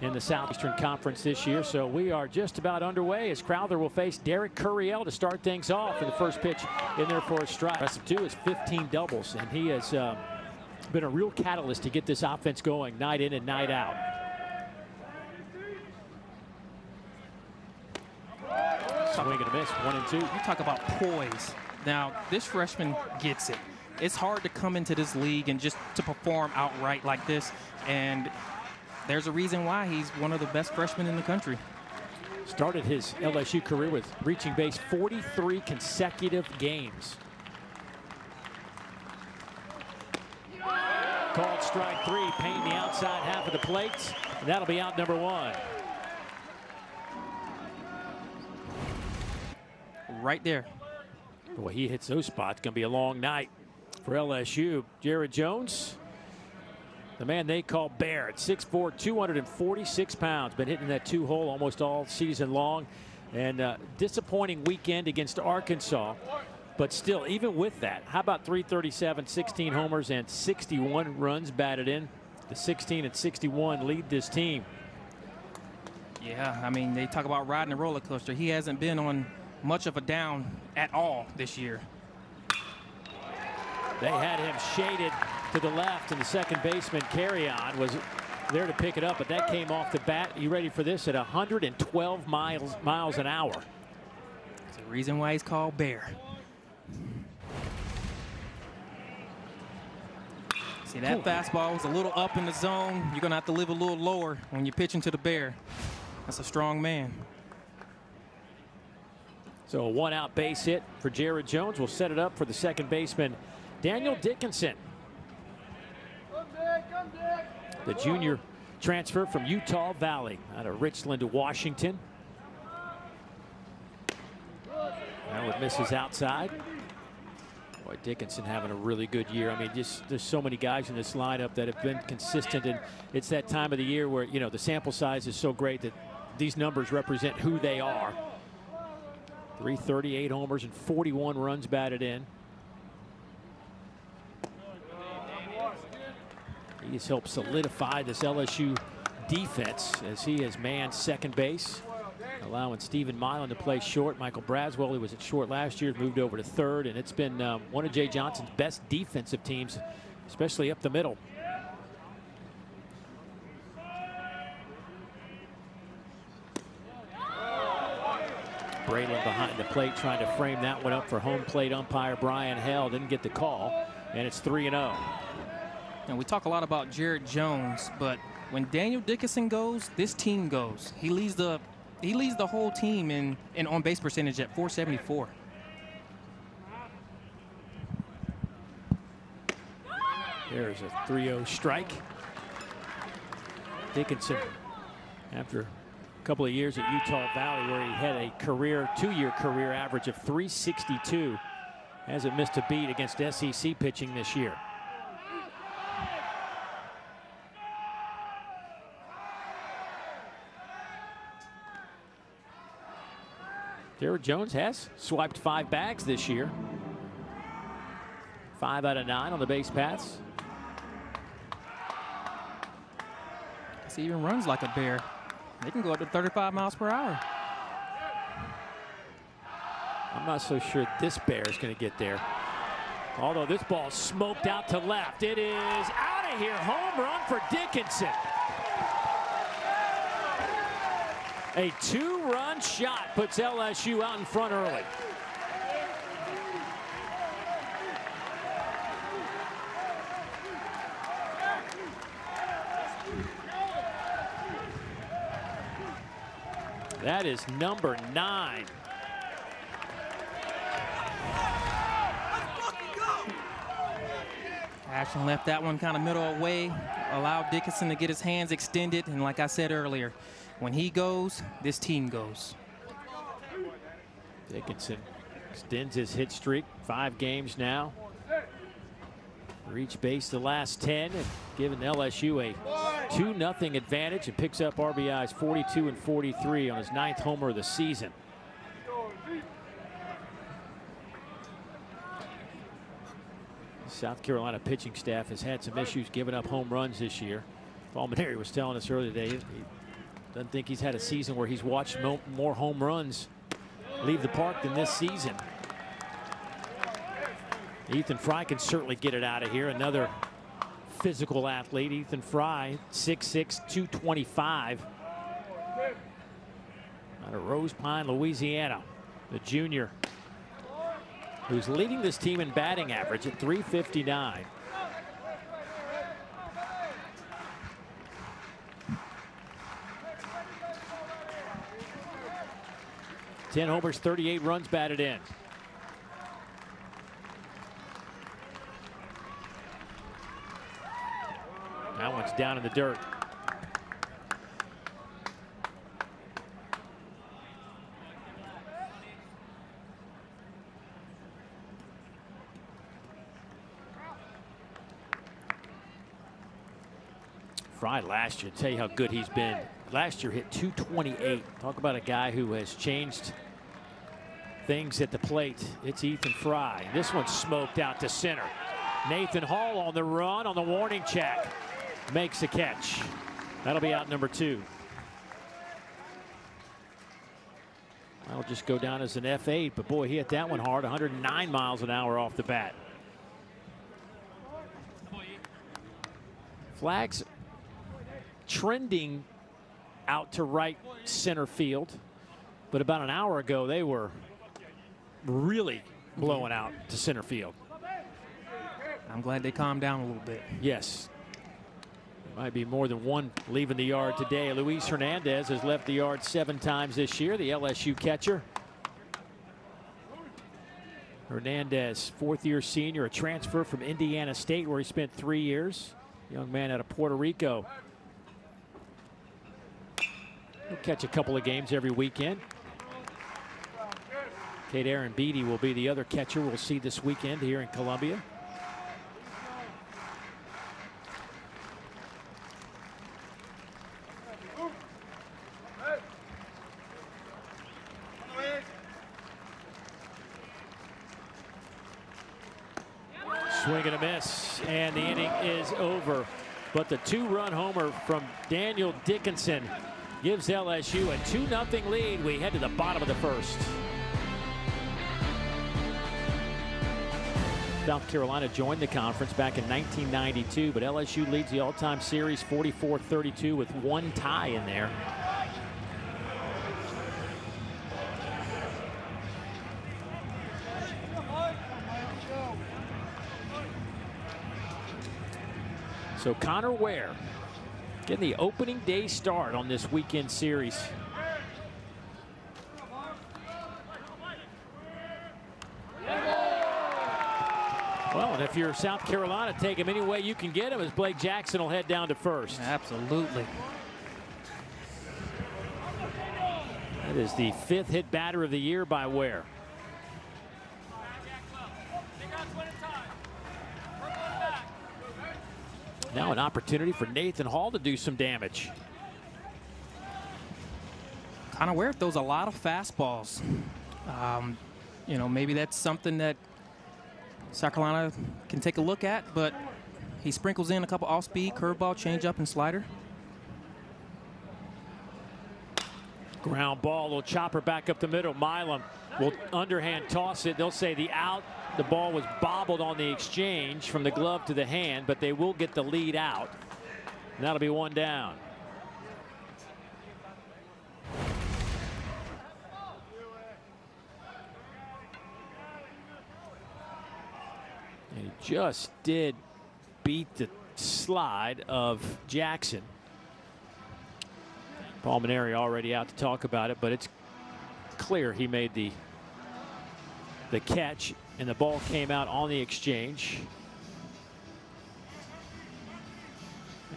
in the Southeastern Conference this year. So we are just about underway as Crowther will face Derek Curiel to start things off. And the first pitch in there for a strike. Rest of two is 15 doubles, and he has been a real catalyst to get this offense going night in and night out. Swing and a miss, 1-2. You talk about poise. Now, this freshman gets it. It's hard to come into this league and just to perform outright like this. And there's a reason why he's one of the best freshmen in the country. Started his LSU career with reaching base 43 consecutive games. Called strike three, painting the outside half of the plate. And that'll be out number one. Right there. Boy, he hits those spots. Going to be a long night for LSU. Jared Jones, the man they call Bear, at 6'4", 246 pounds. Been hitting that two-hole almost all season long. And disappointing weekend against Arkansas. But still, even with that, how about 337, 16 homers, and 61 runs batted in? The 16 and 61 lead this team. Yeah, I mean, they talk about riding a roller coaster. He hasn't been on much of a down at all this year. They had him shaded to the left, and the second baseman, Carry-On, was there to pick it up, but that came off the bat. You ready for this? At 112 miles an hour. That's the reason why he's called Bear. See, that fastball was a little up in the zone. You're going to have to live a little lower when you're pitching to the Bear. That's a strong man. So a one-out base hit for Jared Jones will set it up for the second baseman, Daniel Dickinson. The junior transfer from Utah Valley out of Richland to Washington. That one misses outside. Boy, Dickinson having a really good year. I mean, just there's so many guys in this lineup that have been consistent, and it's that time of the year where, you know, the sample size is so great that these numbers represent who they are. 338 homers and 41 runs batted in. He has helped solidify this LSU defense as he has manned second base, allowing Stephen Milan to play short. Michael Braswell, who was at short last year, moved over to third, and it's been one of Jay Johnson's best defensive teams, especially up the middle. Braylon behind the plate trying to frame that one up for home plate umpire Brian Hell. Didn't get the call, and it's 3-0. And we talk a lot about Jared Jones, but when Daniel Dickinson goes, this team goes. He leads the whole team in on base percentage at 474. There's a 3-0 strike. Dickinson, after a couple of years at Utah Valley where he had a two-year career average of 362, hasn't missed a beat against SEC pitching this year. Jared Jones has swiped 5 bags this year. 5 out of 9 on the base paths. He even runs like a bear. They can go up to 35 miles per hour. I'm not so sure this bear is going to get there. Although this ball smoked out to left. It is out of here. Home run for Dickinson. A 2-run shot puts LSU out in front early. That is number 9. Ashton left that one kind of middle away, allowed Dickinson to get his hands extended, and like I said earlier, when he goes, this team goes. Dickinson extends his hit streak, 5 games now. Reached base the last 10 and giving LSU a 2-0 advantage, and picks up RBIs 42 and 43 on his 9th homer of the season. South Carolina pitching staff has had some issues giving up home runs this year. Paul Maneri was telling us earlier today Doesn't think he's had a season where he's watched more home runs leave the park than this season. Ethan Fry can certainly get it out of here. Another physical athlete. Ethan Fry, 6'6", 225. Out of Rose Pine, Louisiana. The junior who's leading this team in batting average at 359. Ten homers, 38 runs batted in. That one's down in the dirt. Fry last year, tell you how good he's been. Last year hit 228. Talk about a guy who has changed things at the plate. It's Ethan Fry. This one's smoked out to center. Nathan Hall on the run on the warning track. Makes a catch. That'll be out number 2. That'll just go down as an F8, but boy, he hit that one hard. 109 miles an hour off the bat. Flags trending out to right center field, but about an hour ago they were really blowing out to center field. I'm glad they calmed down a little bit. Yes. There might be more than one leaving the yard today. Luis Hernandez has left the yard 7 times this year, the LSU catcher. Hernandez, 4th-year senior, a transfer from Indiana State where he spent 3 years. Young man out of Puerto Rico. He'll catch a couple of games every weekend. Kate Aaron Beatty will be the other catcher we'll see this weekend here in Columbia. Swing and a miss, and the inning is over. But the 2-run homer from Daniel Dickinson gives LSU a 2-0 lead. We head to the bottom of the 1st. South Carolina joined the conference back in 1992, but LSU leads the all-time series 44-32 with 1 tie in there. So Connor Ware getting the opening day start on this weekend series. Well, and if you're South Carolina, take him any way you can get him, as Blake Jackson will head down to first. Absolutely. That is the 5th hit batter of the year by Ware. Now an opportunity for Nathan Hall to do some damage. Connor Ware throws a lot of fastballs. You know, maybe that's something that South Carolina can take a look at, but he sprinkles in a couple off-speed, curveball, changeup, and slider. Ground ball, little chopper back up the middle. Milam will underhand toss it. They'll say the out. The ball was bobbled on the exchange from the glove to the hand, but they will get the lead out. And that'll be 1 down. And he just did beat the slide of Jackson. Palmineri already out to talk about it, but it's clear he made the catch, and the ball came out on the exchange.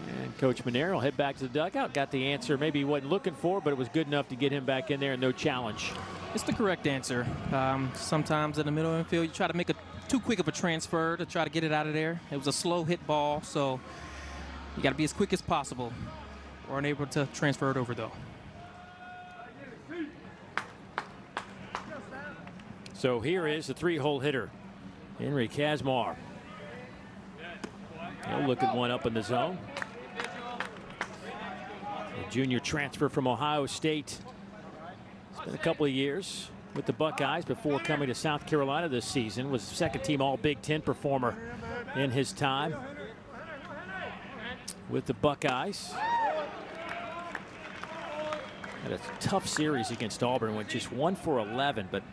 And Coach Manero will head back to the dugout. Got the answer maybe he wasn't looking for, but it was good enough to get him back in there and no challenge. It's the correct answer. Sometimes in the middle of the field, you try to make too quick of a transfer to try to get it out of there. It was a slow hit ball, so you got to be as quick as possible. We're unable to transfer it over, though. So here is the 3-hole hitter, Henry Kazmar. He'll look at one up in the zone. A junior transfer from Ohio State. It's been a couple of years with the Buckeyes before coming to South Carolina this season. Was second-team All-Big Ten performer in his time with the Buckeyes. Had a tough series against Auburn, went just 1 for 11, but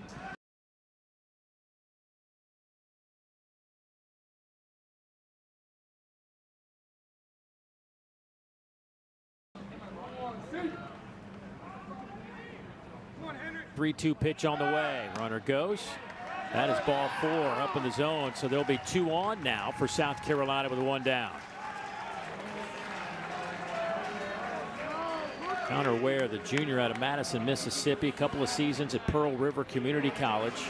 three-two pitch on the way. Runner goes. That is ball 4 up in the zone, so there'll be 2 on now for South Carolina with 1 down. Connor Ware, the junior out of Madison, Mississippi, a couple of seasons at Pearl River Community College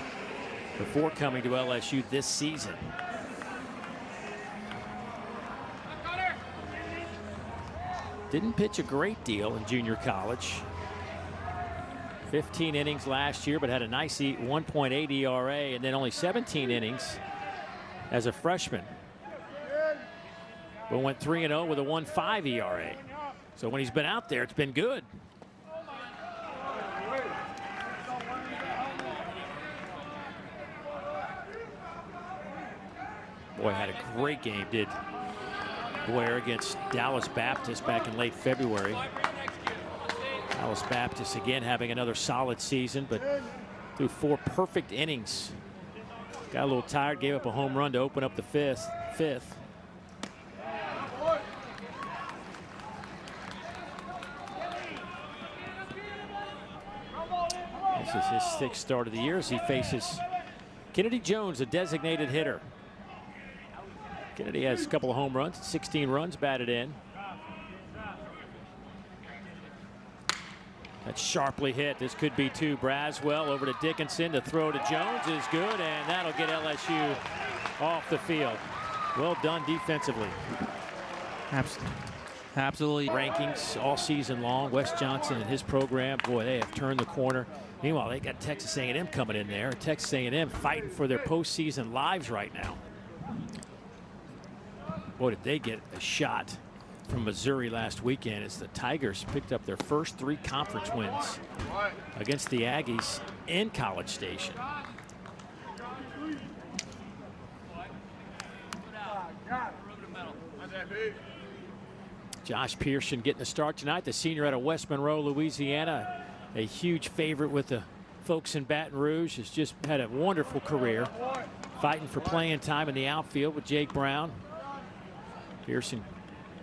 before coming to LSU this season. Didn't pitch a great deal in junior college. 15 innings last year, but had a nice 1.8 ERA, and then only 17 innings as a freshman. But went 3-0 with a 1.5 ERA. So when he's been out there, it's been good. Boy, had a great game, did Ware, against Dallas Baptist back in late February. Dallas Baptist again having another solid season, but threw 4 perfect innings. Got a little tired, gave up a home run to open up the fifth. This is his 6th start of the year as he faces Kennedy Jones, a designated hitter. Kennedy has a couple of home runs, 16 runs batted in. That's sharply hit. This could be 2. Braswell over to Dickinson. To throw to Jones is good, and that'll get LSU off the field. Well done defensively. Absolutely. Rankings all season long. Wes Johnson and his program, boy, they have turned the corner. Meanwhile, they got Texas A&M coming in there. Texas A&M fighting for their postseason lives right now. Boy, did they get a shot from Missouri last weekend as the Tigers picked up their first 3 conference wins against the Aggies in College Station. Josh Pearson getting the start tonight, the senior out of West Monroe, Louisiana, a huge favorite with the folks in Baton Rouge. Has just had a wonderful career, fighting for playing time in the outfield with Jake Brown. Pearson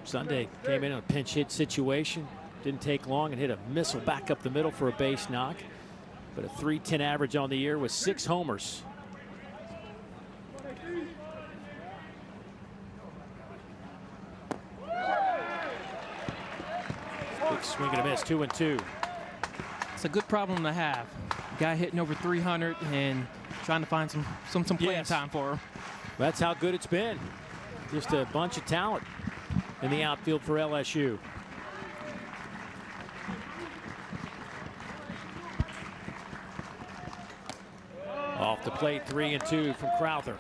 Sunday came in a pinch hit situation, didn't take long, and hit a missile back up the middle for a base knock. But a .310 average on the year with 6 homers. Big swing and a miss, 2-2. It's a good problem to have. Guy hitting over 300 and trying to find some playing time for him. That's how good it's been. Just a bunch of talent in the outfield for LSU. Off the plate, 3-2 from Crowther.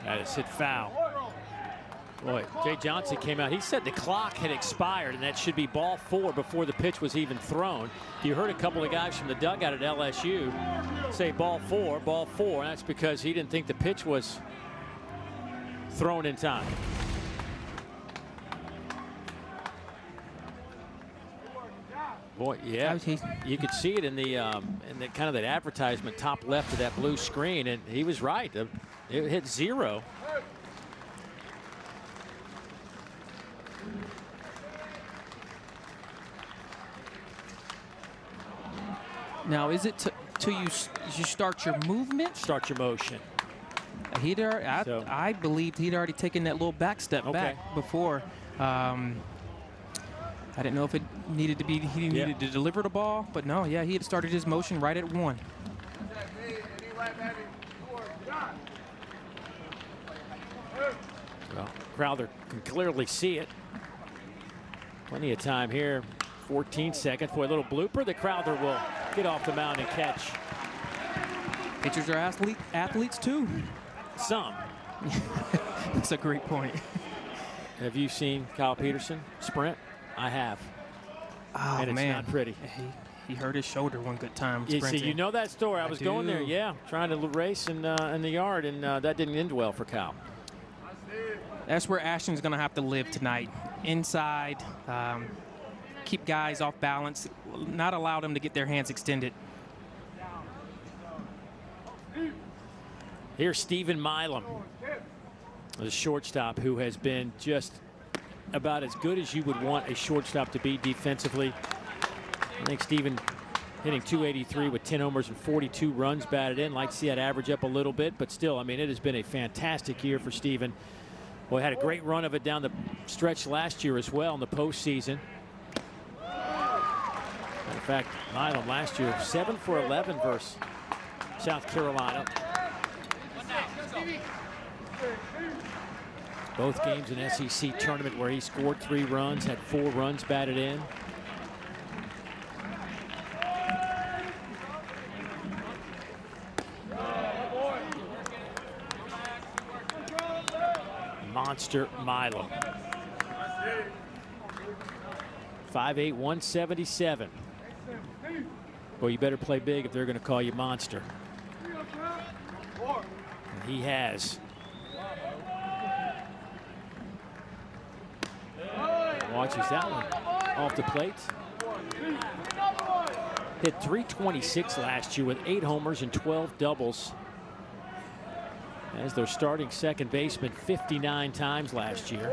That is hit foul. Boy, Jay Johnson came out. He said the clock had expired and that should be ball 4 before the pitch was even thrown. You heard a couple of guys from the dugout at LSU say ball 4, and that's because he didn't think the pitch was thrown in time. Boy, yeah, you could see it in the kind of that advertisement top left of that blue screen, and he was right. It hit 0. Now, is it till you start your movement? Start your motion. I believed he'd already taken that little back step back before. I didn't know if it needed to be, he needed to deliver the ball, but no, yeah, he had started his motion right at 1. Well, Crowther can clearly see it. Plenty of time here. 14 seconds for a little blooper. The Crowther will get off the mound and catch. Pitchers are athletes too. Some. That's a great point. Have you seen Kyle Peterson sprint? I have. Oh, and it's man. not pretty. He hurt his shoulder one good time You sprinting. see, you know that story. I was going there, yeah, trying to race in the yard, and that didn't end well for Kyle. That's where Ashton's going to have to live tonight. Inside, keep guys off balance, not allow them to get their hands extended. Here's Stephen Milam, the shortstop who has been just about as good as you would want a shortstop to be defensively. I think Stephen hitting .283 with 10 homers and 42 runs batted in. Like to see that average up a little bit, but still, I mean, it has been a fantastic year for Stephen. Well, he had a great run of it down the stretch last year as well in the postseason. In fact, Milam last year 7 for 11 versus South Carolina. Both games in SEC tournament where he scored 3 runs, had 4 runs batted in. Monster Milam. 5'8", 177. Well, you better play big if they're going to call you monster. And he has. Watches that one off the plate. Hit .326 last year with 8 homers and 12 doubles. As their starting second baseman 59 times last year.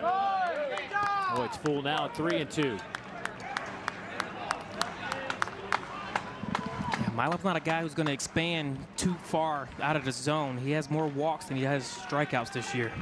Oh, it's full now at 3-2. Milam's not a guy who's going to expand too far out of the zone. He has more walks than he has strikeouts this year.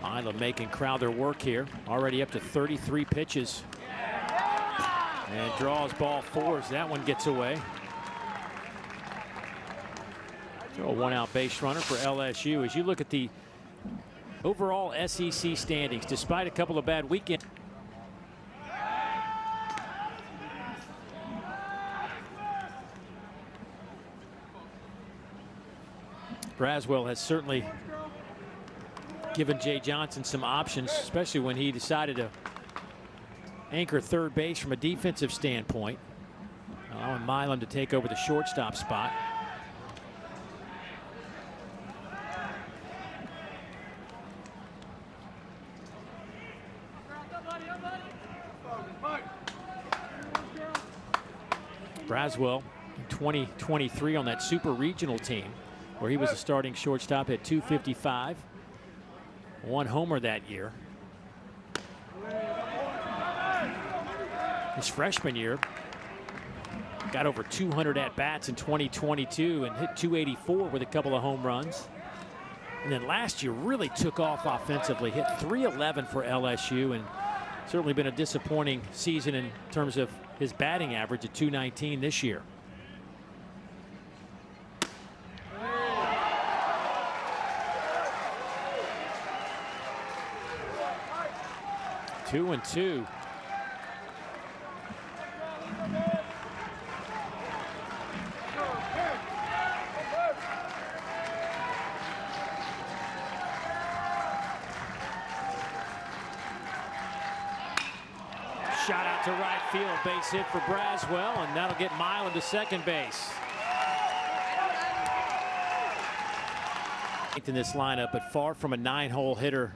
Milam making Crowther work here. Already up to 33 pitches. And draws ball 4 as that one gets away. Throw a 1-out base runner for LSU. As you look at the overall SEC standings, despite a couple of bad weekends. Braswell has certainly given Jay Johnson some options, especially when he decided to anchor third base from a defensive standpoint, allowing Milam to take over the shortstop spot. Braswell in 2023 on that super regional team where he was a starting shortstop at .255. 1 homer that year. His freshman year got over 200 at-bats in 2022 and hit .284 with a couple of home runs. And then last year really took off offensively, hit .311 for LSU, and certainly been a disappointing season in terms of his batting average at .219 this year. 2-2. Shot out to right field, base hit for Braswell, and that'll get Milam to second base. In this lineup, but far from a 9-hole hitter,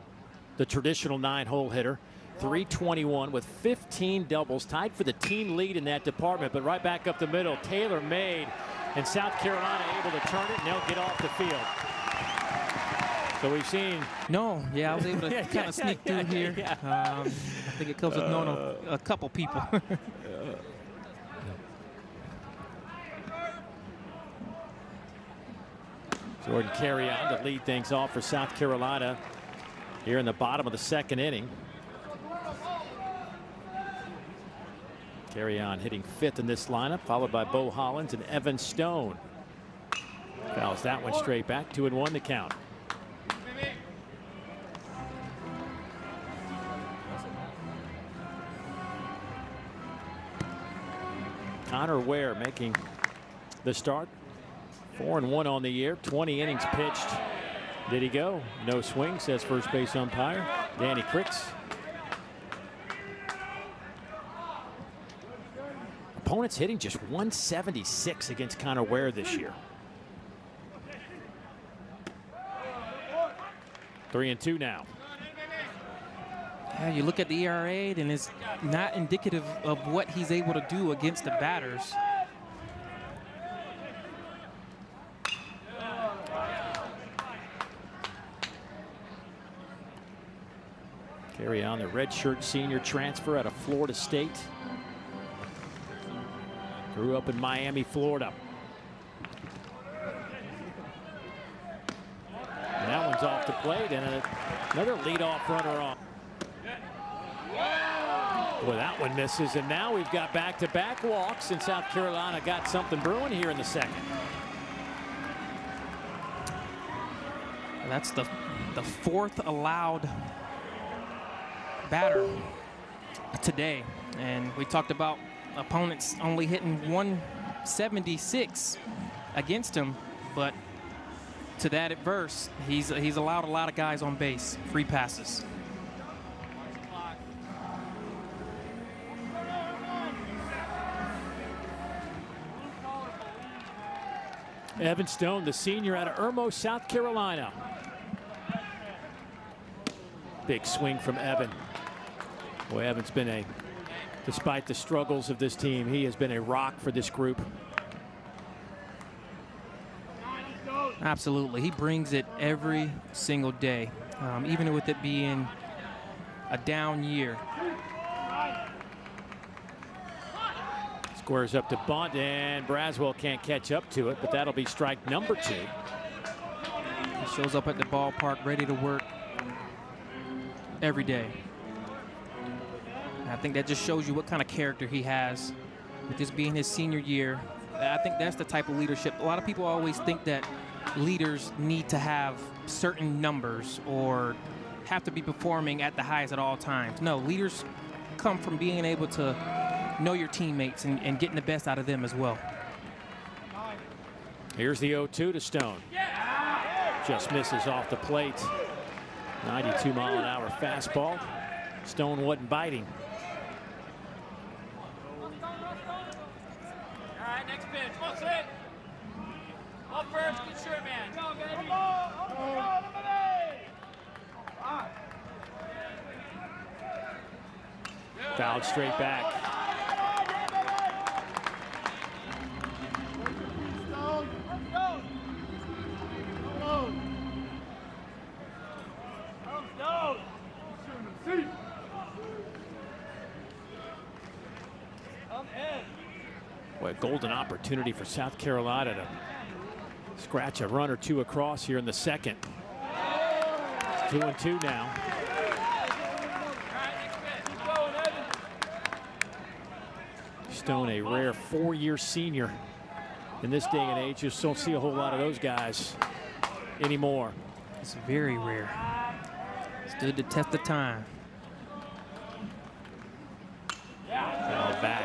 the traditional 9-hole hitter. 321 with 15 doubles, tied for the team lead in that department. But right back up the middle, Taylor made, and South Carolina able to turn it, and they'll get off the field. So we've seen. No, yeah, I was able to kind of sneak through here. I think it comes with knowing a couple people. Jordan Carry-On to lead things off for South Carolina here in the bottom of the second inning. Carry-On hitting 5th in this lineup, followed by Bo Hollins and Evan Stone. Fouls that one straight back. 2-1 the count. Connor Ware making the start. 4-1 on the year, 20 innings pitched. Did he go? No swing, says first base umpire Danny Cricks. Opponents hitting just 176 against Connor Ware this year. 3-2 now. Yeah, you look at the ERA and it's not indicative of what he's able to do against the batters. Carry-On, the redshirt senior transfer out of Florida State. Grew up in Miami, Florida. And that one's off the plate, and another leadoff runner on. Boy, that one misses, and now we've got back-to-back walks, and South Carolina got something brewing here in the second. That's the 4th allowed batter today, and we talked about opponents only hitting 176 against him, but to that adverse, he's allowed a lot of guys on base, free passes. Evan Stone, the senior out of Irmo, South Carolina. Big swing from Evan. Boy, Evan's been despite the struggles of this team, he has been a rock for this group. Absolutely, he brings it every single day, even with it being a down year. Squares up to bunt, and Braswell can't catch up to it, but that'll be strike number 2. He shows up at the ballpark ready to work every day. I think that just shows you what kind of character he has with this being his senior year. I think that's the type of leadership. A lot of people always think that leaders need to have certain numbers or have to be performing at the highest at all times. No, leaders come from being able to know your teammates and getting the best out of them as well. Here's the 0-2 to Stone. Just misses off the plate. 92-mile-an-hour fastball. Stone wasn't biting. All right, next pitch. Come on, sit. Up first, good shirt, man. Come on, baby. Fouled straight back. Boy, a golden opportunity for South Carolina to scratch a run or two across here in the second. It's 2-2 now. Stone, a rare 4-year senior. In this day and age, you just don't see a whole lot of those guys anymore. It's very rare. Stood the test of time. Fouled back.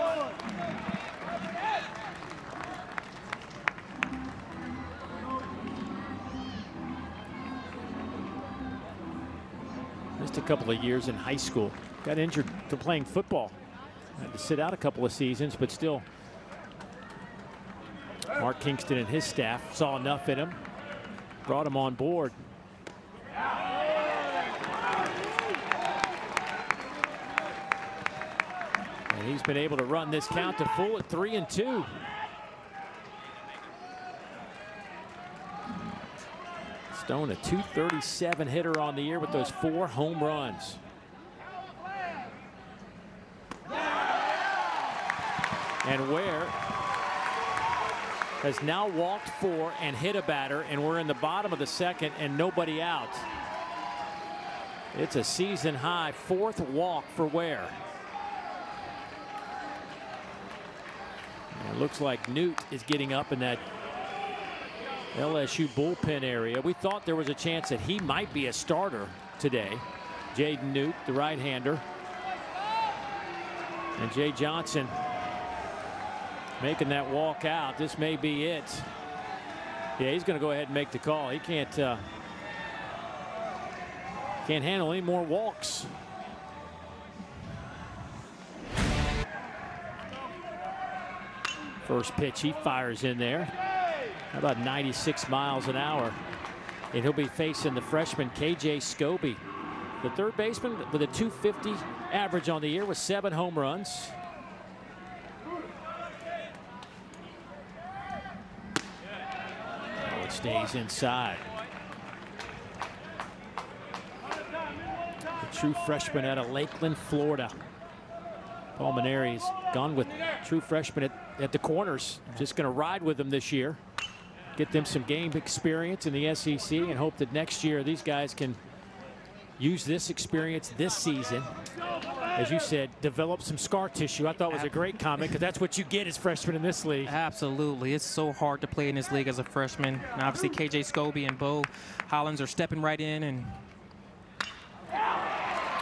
Missed a couple of years in high school. Got injured to playing football. Had to sit out a couple of seasons, but still. Mark Kingston and his staff saw enough in him, brought him on board. And he's been able to run this count to full at 3-2. Stone, a .237 hitter on the year with those 4 home runs. And Ware has now walked 4 and hit a batter, and we're in the bottom of the second and nobody out. It's a season high 4th walk for Ware. And it looks like Newt is getting up in that LSU bullpen area. We thought there was a chance that he might be a starter today. Jaden Newt, the right-hander. And Jay Johnson making that walk out. This may be it. Yeah, he's going to go ahead and make the call. He can't handle any more walks. First pitch, he fires in there. How about 96 miles an hour? And he'll be facing the freshman KJ Scobie, the third baseman with a .250 average on the year with 7 home runs. Oh, it stays inside. The true freshman out of Lakeland, Florida. Paul Maneri's gone with true freshman at the corners. Just going to ride with them this year. Get them some game experience in the SEC and hope that next year these guys can use this experience this season. As you said, develop some scar tissue. I thought it was a great comment because that's what you get as freshmen in this league. Absolutely. It's so hard to play in this league as a freshman. And obviously, KJ Scobie and Bo Hollins are stepping right in. And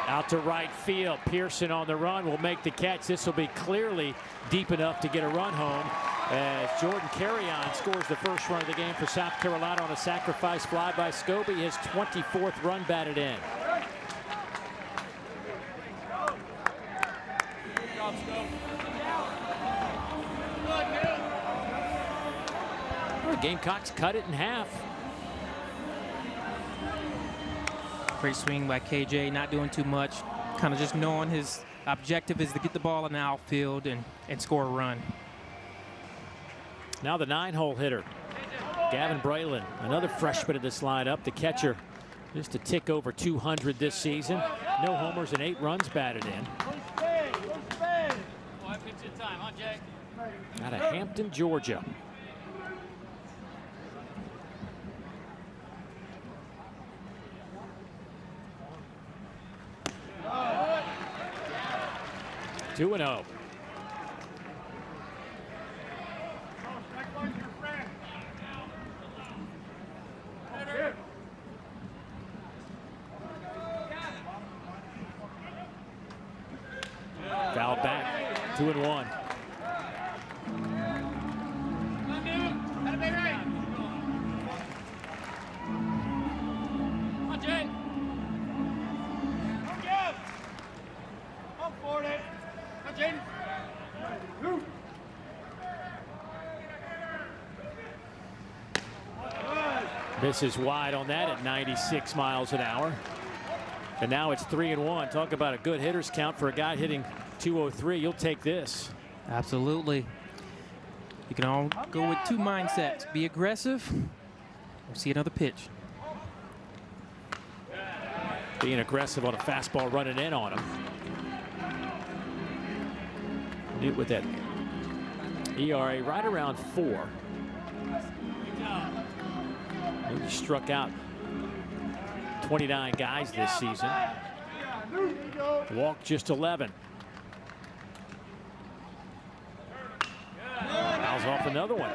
out to right field. Pearson on the run will make the catch. This will be clearly deep enough to get a run home as Jordan Carrion scores the first run of the game for South Carolina on a sacrifice fly by Scobie, his 24th run batted in. The Gamecocks cut it in half. Great swing by KJ, not doing too much. Kind of just knowing his objective is to get the ball in the outfield and score a run. Now the 9-hole hitter, Gavin Braylon, another freshman in this lineup. The catcher, just a tick over 200 this season. No homers and 8 runs batted in. Out of Hampton, Georgia. Two and 0. Foul back, 2 and 1. Misses wide on that at 96 miles an hour. And now it's 3 and 1. Talk about a good hitter's count for a guy hitting 203. You'll take this. Absolutely. You can all go with 2 mindsets. Be aggressive or see another pitch. Being aggressive on a fastball running in on him. Newt with that ERA right around 4. He struck out 29 guys this season. Walked just 11. Fouls off another one.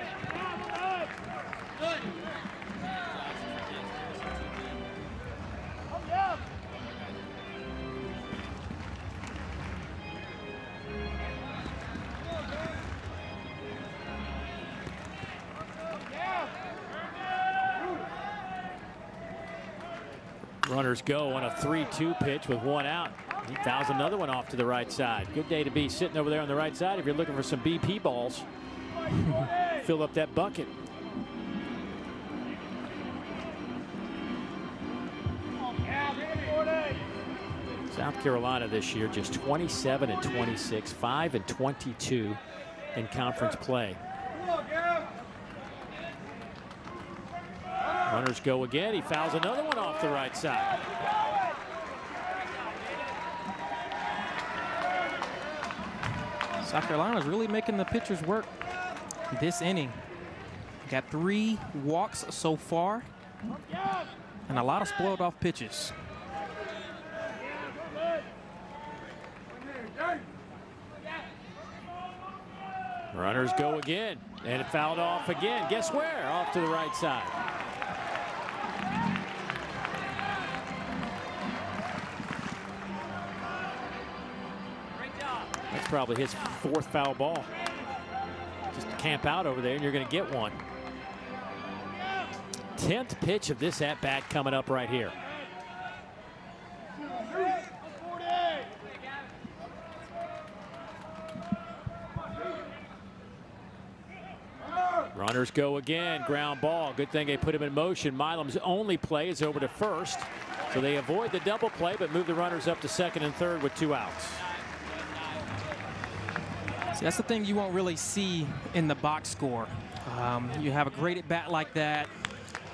Runners go on a 3-2 pitch with 1 out. He fouls another one off to the right side. Good day to be sitting over there on the right side if you're looking for some BP balls. Fill up that bucket. South Carolina this year just 27-26, 5-22 in conference play. Runners go again. He fouls another one off the right side. South Carolina's really making the pitchers work this inning. Got 3 walks so far and a lot of spoiled off pitches. Runners go again, and it fouled off again. Guess where? Off to the right side. That's probably his 4th foul ball. Just camp out over there, and you're going to get one. 10th pitch of this at-bat coming up right here. Runners go again. Ground ball. Good thing they put him in motion. Milam's only play is over to first. So they avoid the double play, but move the runners up to second and third with 2 outs. See, that's the thing you won't really see in the box score. You have a great at bat like that,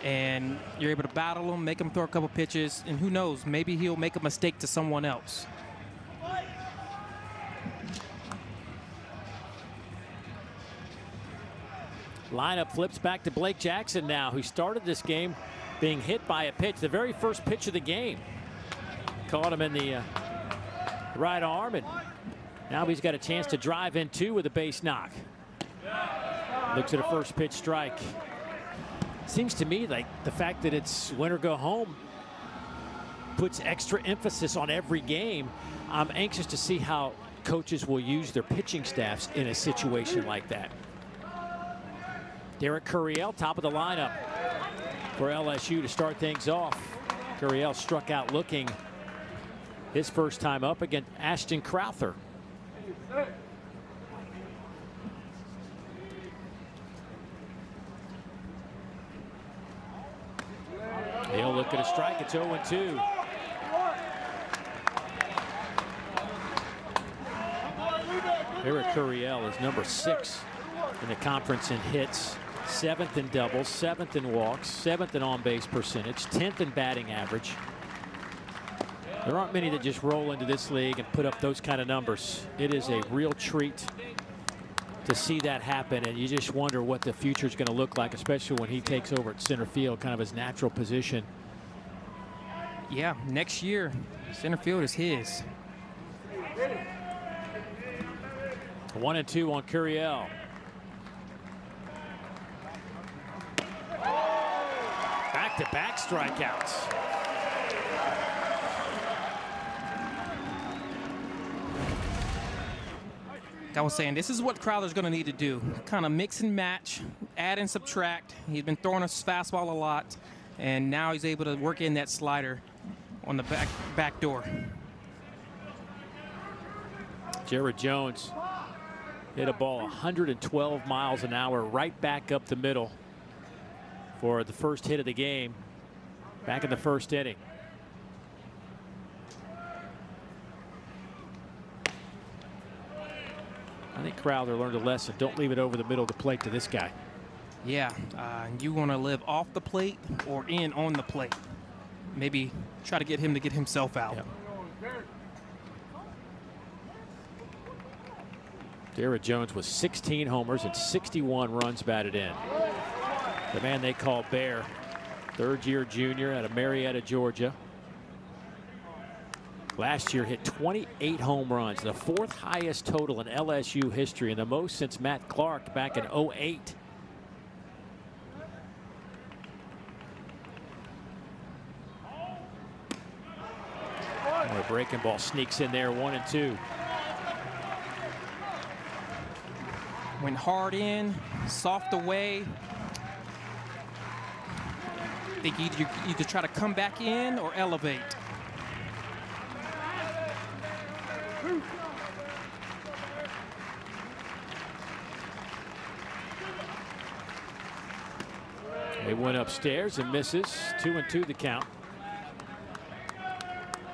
and you're able to battle him, make him throw a couple pitches, and who knows, maybe he'll make a mistake to someone else. Lineup flips back to Blake Jackson now, who started this game being hit by a pitch, the very first pitch of the game. Caught him in the right arm, and now he's got a chance to drive in 2 with a base knock. Looks at a first pitch strike. Seems to me like the fact that it's win or go home puts extra emphasis on every game. I'm anxious to see how coaches will use their pitching staffs in a situation like that. Derek Curiel, top of the lineup for LSU to start things off. Curiel struck out looking his first time up against Ashton Crowther. He'll look at a strike. It's 0-2. Derek Curiel is number 6 in the conference in hits, 7th in doubles, 7th in walks, 7th in on-base percentage, 10th in batting average. There aren't many that just roll into this league and put up those kind of numbers. It is a real treat to see that happen, and you just wonder what the future is going to look like, especially when he takes over at center field, kind of his natural position. Yeah, next year, center field is his. 1-2 on Curiel. Back-to-back strikeouts. I was saying, this is what Crowther's going to need to do. Kind of mix and match, add and subtract. He's been throwing his fastball a lot, and now he's able to work in that slider on the back door. Jared Jones hit a ball 112 miles an hour right back up the middle for the first hit of the game back in the first inning. I think Crowther learned a lesson. Don't leave it over the middle of the plate to this guy. Yeah, you want to live off the plate or in on the plate. Maybe try to get him to get himself out. Yep. Jared Jones with 16 homers and 61 runs batted in. The man they call Bear, third-year junior out of Marietta, Georgia. Last year hit 28 home runs, the 4th highest total in LSU history and the most since Matt Clark back in 08. A breaking ball sneaks in there, 1-2. Went hard in, soft away. I think you either try to come back in or elevate. They went upstairs and misses. 2-2 the count.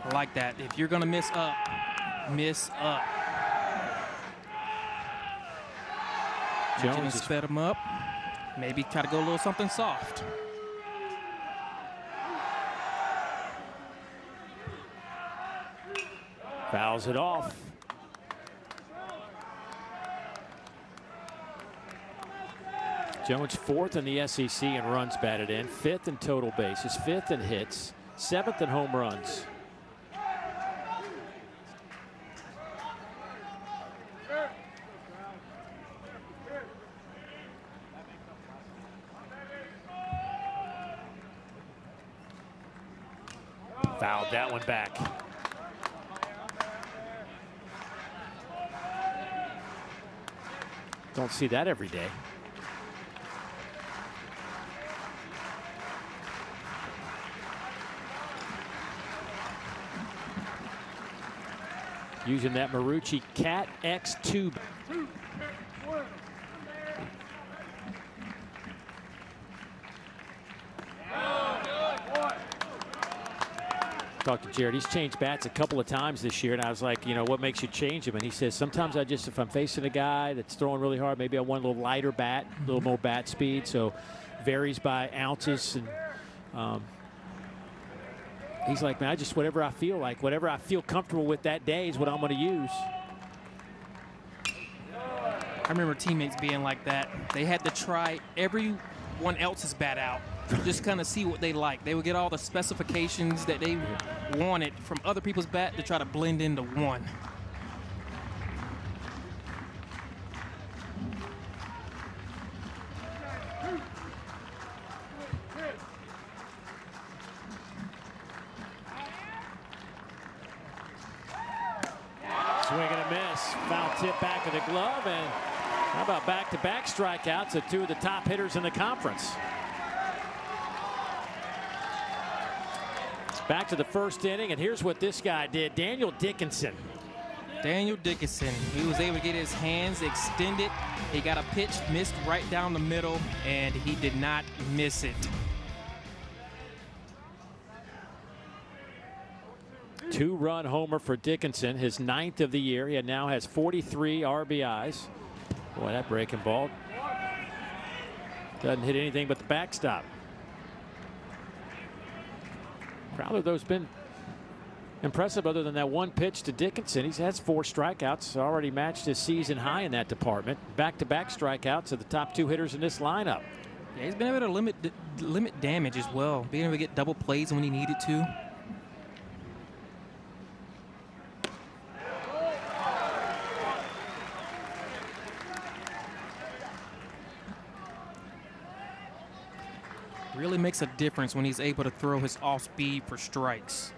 I like that. If you're going to miss up, miss up. Jones sped him up. Maybe try to go a little something soft. Fouls it off. Jones 4th in the SEC in runs batted in, 5th in total bases, 5th in hits, 7th in home runs. Fouled that one back. Don't see that every day. Using that Marucci Cat X2. Talked to Jared. He's changed bats a couple of times this year, and I was like, you know, what makes you change him? And he says, sometimes I just, if I'm facing a guy that's throwing really hard, maybe I want a little lighter bat, a little more bat speed. So varies by ounces. And he's like, man, I just, whatever I feel like, whatever I feel comfortable with that day is what I'm going to use. I remember teammates being like that. They had to try everyone else's bat out, just kind of see what they like. They would get all the specifications that they wanted from other people's bat to try to blend into one. Swing and a miss. Foul tip back of the glove, and how about back-to-back strikeouts of two of the top hitters in the conference. Back to the first inning, and here's what this guy did. Daniel Dickinson. Daniel Dickinson, he was able to get his hands extended. He got a pitch, missed right down the middle, and he did not miss it. Two-run homer for Dickinson, his 9th of the year. He now has 43 RBIs. Boy, that breaking ball doesn't hit anything but the backstop. Crowder, though, has been impressive other than that one pitch to Dickinson. He has 4 strikeouts, already matched his season high in that department. Back-to-back strikeouts of the top 2 hitters in this lineup. Yeah, he's been able to limit damage as well, being able to get double plays when he needed to. Really makes a difference when he's able to throw his off speed for strikes.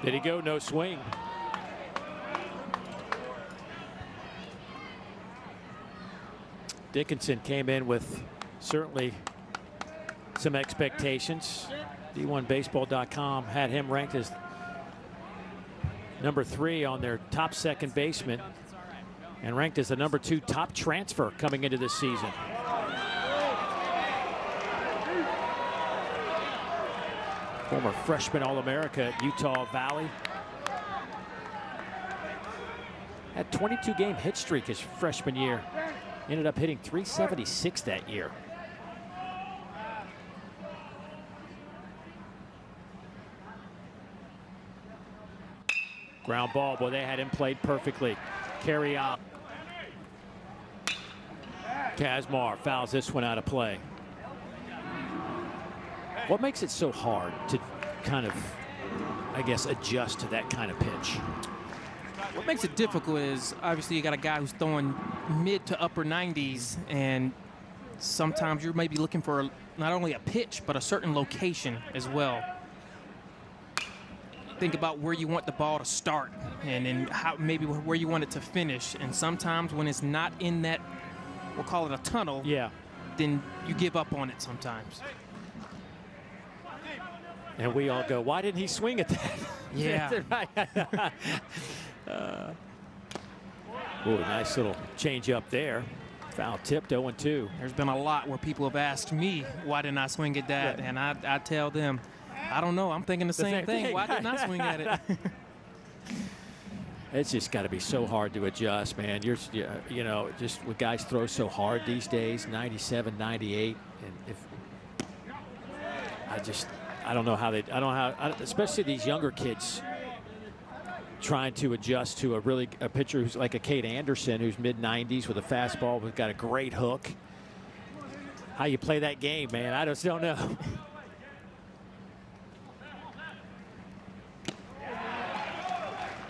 Did he go? No swing. Dickinson came in with certainly some expectations. D1Baseball.com had him ranked as number 3 on their top second baseman and ranked as the number 2 top transfer coming into this season. Former freshman All-America at Utah Valley. Had 22-game hit streak his freshman year. Ended up hitting .376 that year. Ground ball, boy, they had him played perfectly. Carry out. Kazmar fouls this one out of play. What makes it so hard to kind of, I guess, adjust to that kind of pitch? What makes it difficult is obviously you got a guy who's throwing mid to upper 90s, and sometimes you're maybe looking for not only a pitch but a certain location as well. Think about where you want the ball to start and then maybe where you want it to finish. And sometimes when it's not in that, we'll call it a tunnel, yeah, then you give up on it sometimes. And we all go, why didn't he swing at that? Yeah. Ooh, nice little change up there. Foul tipped, 0-2. There's been a lot where people have asked me, why didn't I swing at that? And I tell them, I don't know. I'm thinking the same thing. Why didn't I swing at it? It's just got to be so hard to adjust, man. You know, just when guys throw so hard these days, 97, 98, and I don't know how they, especially these younger kids trying to adjust to a pitcher who's like a Kate Anderson, who's mid-90s with a fastball, who's got a great hook. How you play that game, man, I just don't know.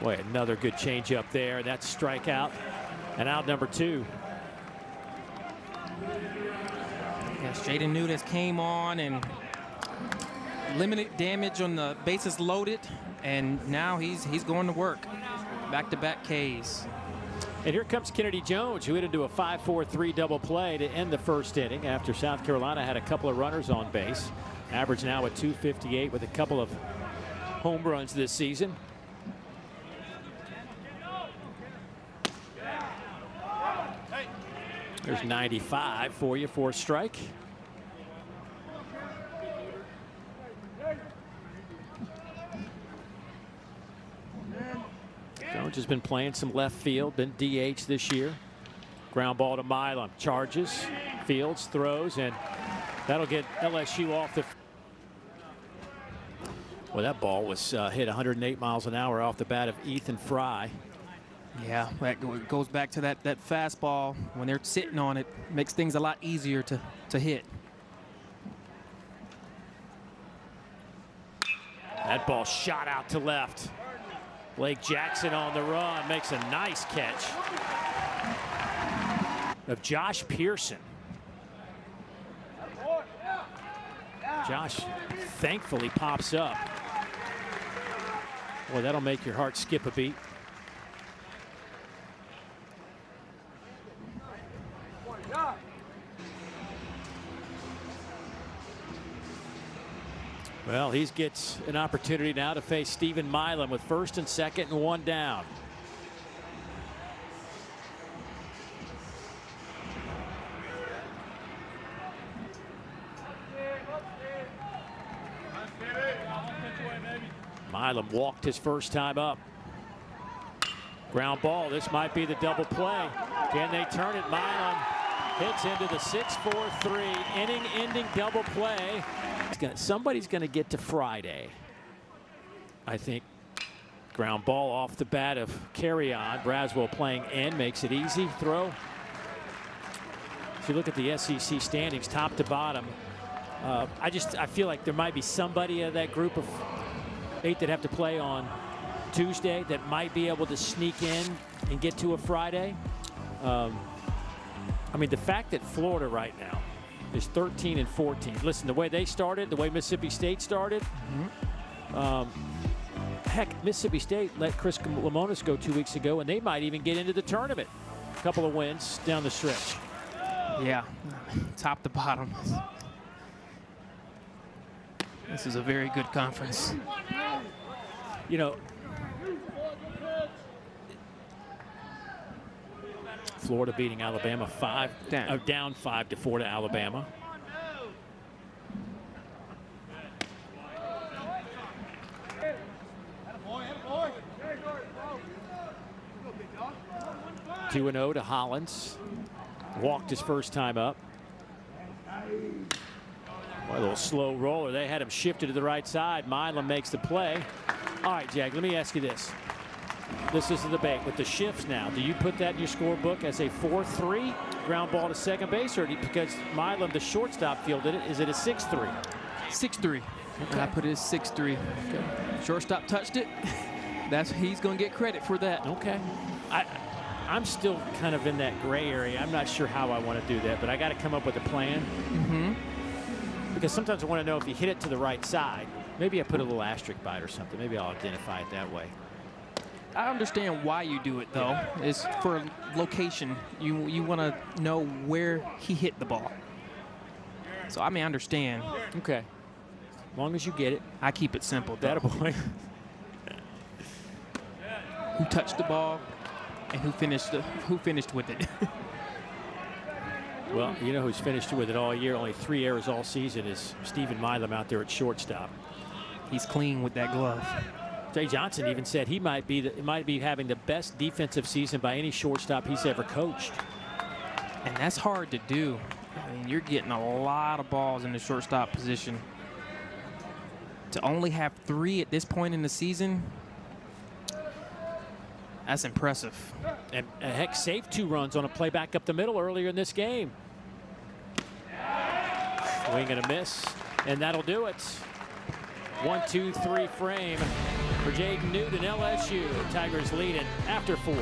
Boy, another good change up there. That's strikeout. And out number 2. Yes, Jaden Nunez came on and limited damage on the bases loaded, and now he's going to work. Back-to-back Ks. And here comes Kennedy Jones, who hit into a 5-4-3 double play to end the first inning after South Carolina had a couple of runners on base. Average now at .258 with a couple of home runs this season. There's 95 for you for a strike. Jones has been playing some left field, been DH this year. Ground ball to Milam, charges, fields, throws, and that'll get LSU off the. Well, that ball was hit 108 miles an hour off the bat of Ethan Fry. Yeah, that goes back to that fastball. When they're sitting on it, makes things a lot easier to hit. That ball shot out to left. Blake Jackson on the run, makes a nice catch of Josh Pearson. Josh thankfully pops up. Boy, that'll make your heart skip a beat. Well, he gets an opportunity now to face Stephen Milam with first and second and one down. Milam walked his first time up. Ground ball. This might be the double play. Can they turn it? Milam hits into the 6-4-3 inning-ending double play. Somebody's going to get to Friday, I think. Ground ball off the bat of Carry On. Braswell playing in, makes it easy. Throw. If you look at the SEC standings, top to bottom, I feel like there might be somebody of that group of 8 that have to play on Tuesday that might be able to sneak in and get to a Friday. I mean, the fact that Florida right now is 13 and 14. Listen, the way they started, the way Mississippi State started, heck, Mississippi State let Chris Lemonis go 2 weeks ago, and they might even get into the tournament. A couple of wins down the stretch. Yeah, top to bottom. This is a very good conference. You know, Florida beating Alabama down 5-4 to Alabama. Two 2-0 to Hollins. Walked his first time up. Boy, a little slow roller. They had him shifted to the right side. Milam makes the play. All right, Jack, let me ask you this. This is the debate with the shifts now. Do you put that in your scorebook as a 4-3 ground ball to second base, or because Milam, the shortstop, fielded it, is it a 6-3? 6-3. Okay. I put it as 6-3. Okay. Shortstop touched it. He's going to get credit for that. Okay. I'm still kind of in that gray area. I'm not sure how I want to do that, but I got to come up with a plan. Because sometimes I want to know if you hit it to the right side. Maybe I put a little asterisk by it or something. Maybe I'll identify it that way. I understand why you do it, though. It's for location. You want to know where he hit the ball. So, I mean, I understand. Okay. As long as you get it. I keep it simple, though. That boy. Who touched the ball? and who finished with it. Well, you know who's finished with it all year, only 3 errors all season, is Stephen Milam out there at shortstop. He's clean with that glove. Jay Johnson even said he might be having the best defensive season by any shortstop he's ever coached. And that's hard to do. I mean, you're getting a lot of balls in the shortstop position. To only have 3 at this point in the season, that's impressive. And heck, saved 2 runs on a play back up the middle earlier in this game. Swing and a miss, and that'll do it. 1-2-3 frame for Jaden Newton, LSU. Tigers lead it after 4.